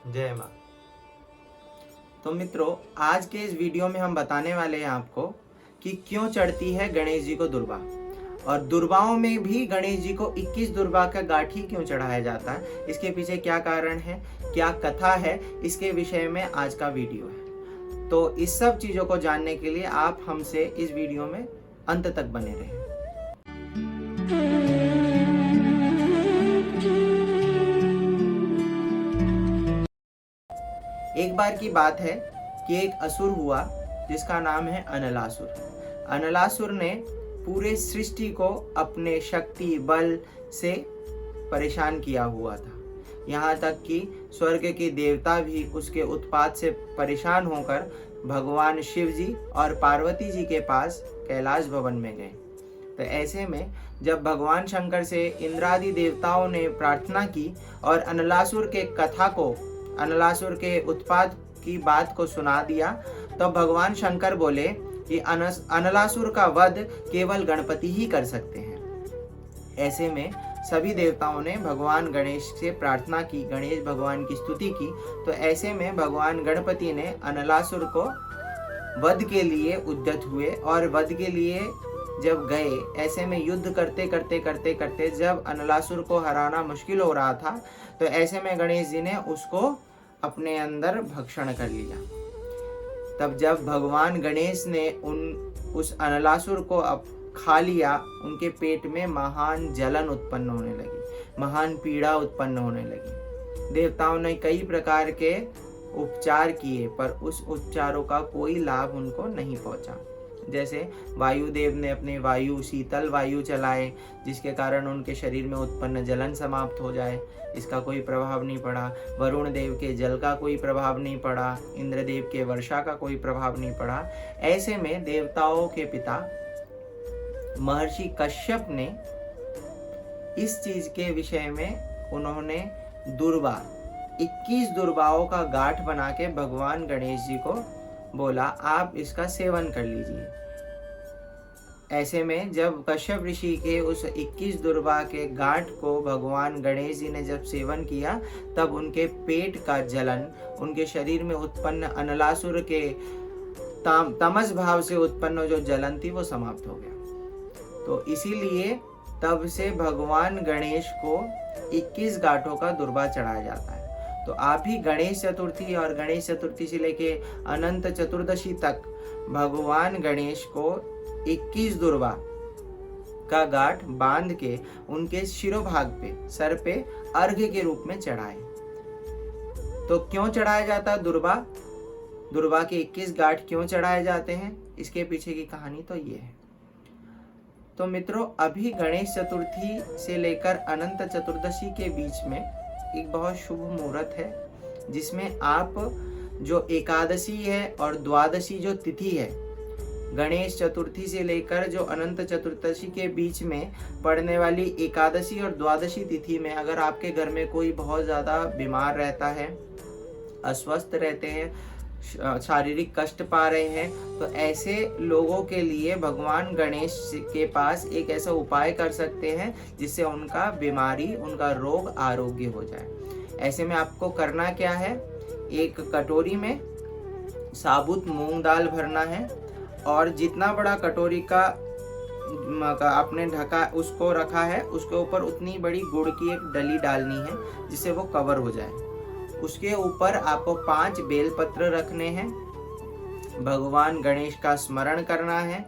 जय माँ। तो मित्रों, आज के इस वीडियो में हम बताने वाले हैं आपको कि क्यों चढ़ती है गणेश जी को दुर्बा, और दुर्बाओं में भी गणेश जी को 21 दुर्बा का गाठी क्यों चढ़ाया जाता है, इसके पीछे क्या कारण है, क्या कथा है, इसके विषय में आज का वीडियो है। तो इस सब चीज़ों को जानने के लिए आप हमसे इस वीडियो में अंत तक बने रहें। एक बार की बात है कि एक असुर हुआ जिसका नाम है अनलासुर। अनलासुर ने पूरे सृष्टि को अपने शक्ति बल से परेशान किया हुआ था। यहाँ तक कि स्वर्ग के देवता भी उसके उत्पात से परेशान होकर भगवान शिव जी और पार्वती जी के पास कैलाश भवन में गए। तो ऐसे में जब भगवान शंकर से इंद्रादि देवताओं ने प्रार्थना की और अनलासुर के उत्पात की बात को सुना दिया, तो भगवान शंकर बोले कि अनलासुर का वध केवल गणपति ही कर सकते हैं। ऐसे में सभी देवताओं ने भगवान गणेश से प्रार्थना की, गणेश भगवान की स्तुति की। तो ऐसे में भगवान गणपति ने अनलासुर को वध के लिए उद्यत हुए और वध के लिए जब गए, ऐसे में युद्ध करते करते जब अनलासुर को हराना मुश्किल हो रहा था, तो ऐसे में गणेश जी ने उसको अपने अंदर भक्षण कर लिया। तब जब भगवान गणेश ने उस अनलासुर को अब खा लिया, उनके पेट में महान जलन उत्पन्न होने लगी, महान पीड़ा उत्पन्न होने लगी। देवताओं ने कई प्रकार के उपचार किए, पर उस उपचारों का कोई लाभ उनको नहीं पहुंचा। जैसे वायुदेव ने अपने शीतल वायु चलाए, जिसके कारण उनके शरीर में उत्पन्न जलन समाप्त हो जाए, इसका कोई प्रभाव नहीं पड़ा। वरुण देव के जल का कोई प्रभाव नहीं पड़ा, इंद्रदेव के वर्षा का कोई प्रभाव नहीं पड़ा। ऐसे में देवताओं के पिता महर्षि कश्यप ने इस चीज के विषय में उन्होंने 21 दुर्बाओं का गांठ बना के भगवान गणेश जी को बोला, आप इसका सेवन कर लीजिए। ऐसे में जब कश्यप ऋषि के उस 21 दुर्बा के गांठ को भगवान गणेश जी ने जब सेवन किया, तब उनके पेट का जलन, उनके शरीर में उत्पन्न अनलासुर के तमस भाव से उत्पन्न जो जलन थी वो समाप्त हो गया। तो इसीलिए तब से भगवान गणेश को 21 गांठों का दुर्बा चढ़ाया जाता है। तो आप भी गणेश चतुर्थी और गणेश चतुर्थी से लेके अनंत चतुर्दशी तक भगवान गणेश को 21 दुर्बा का गांठ बांध के उनके शिरोभाग पे, सर पे अर्घ्य के रूप में चढ़ाए। तो क्यों चढ़ाया जाता है दुर्बा के 21 गांठ क्यों चढ़ाए जाते हैं, इसके पीछे की कहानी तो ये है। तो मित्रों, अभी गणेश चतुर्थी से लेकर अनंत चतुर्दशी के बीच में एक बहुत शुभ मुहूर्त है, जिसमें आप जो एकादशी है और द्वादशी जो तिथि है, गणेश चतुर्थी से लेकर जो अनंत चतुर्दशी के बीच में पड़ने वाली एकादशी और द्वादशी तिथि में अगर आपके घर में कोई बहुत ज़्यादा बीमार रहता है, अस्वस्थ रहते हैं, शारीरिक कष्ट पा रहे हैं, तो ऐसे लोगों के लिए भगवान गणेश के पास एक ऐसा उपाय कर सकते हैं जिससे उनका बीमारी, उनका रोग आरोग्य हो जाए। ऐसे में आपको करना क्या है, एक कटोरी में साबुत मूंग दाल भरना है, और जितना बड़ा कटोरी का आपने ढका उसको रखा है, उसके ऊपर उतनी बड़ी गुड़ की एक डली डालनी है जिससे वो कवर हो जाए। उसके ऊपर आपको 5 बेलपत्र रखने हैं, भगवान गणेश का स्मरण करना है,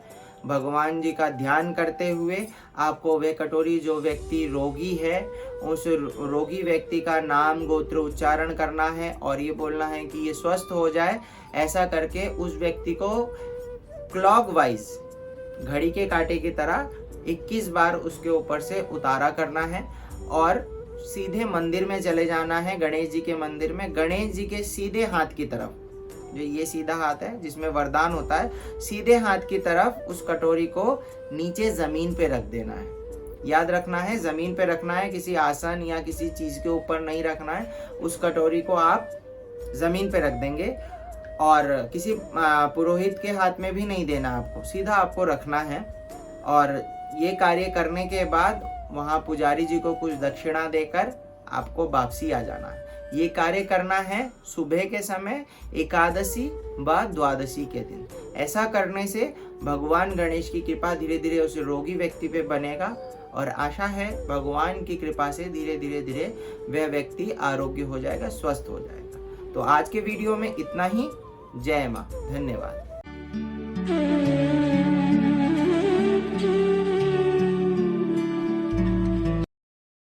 भगवान जी का ध्यान करते हुए आपको वे कटोरी, जो व्यक्ति रोगी है उस रोगी व्यक्ति का नाम गोत्र उच्चारण करना है और ये बोलना है कि ये स्वस्थ हो जाए। ऐसा करके उस व्यक्ति को क्लॉकवाइज, घड़ी के कांटे की तरह 21 बार उसके ऊपर से उतारा करना है, और सीधे मंदिर में चले जाना है, गणेश जी के मंदिर में। गणेश जी के सीधे हाथ की तरफ, जो ये सीधा हाथ है जिसमें वरदान होता है, सीधे हाथ की तरफ उस कटोरी को नीचे जमीन पे रख देना है। याद रखना है, जमीन पे रखना है, किसी आसन या किसी चीज के ऊपर नहीं रखना है। उस कटोरी को आप जमीन पे रख देंगे और किसी पुरोहित के हाथ में भी नहीं देना, आपको सीधा आपको रखना है। और ये कार्य करने के बाद वहाँ पुजारी जी को कुछ दक्षिणा देकर आपको वापसी आ जाना है। ये कार्य करना है सुबह के समय, एकादशी व द्वादशी के दिन। ऐसा करने से भगवान गणेश की कृपा धीरे धीरे उस रोगी व्यक्ति पे बनेगा और आशा है भगवान की कृपा से धीरे धीरे वह व्यक्ति आरोग्य हो जाएगा, स्वस्थ हो जाएगा। तो आज के वीडियो में इतना ही। जय मां, धन्यवाद।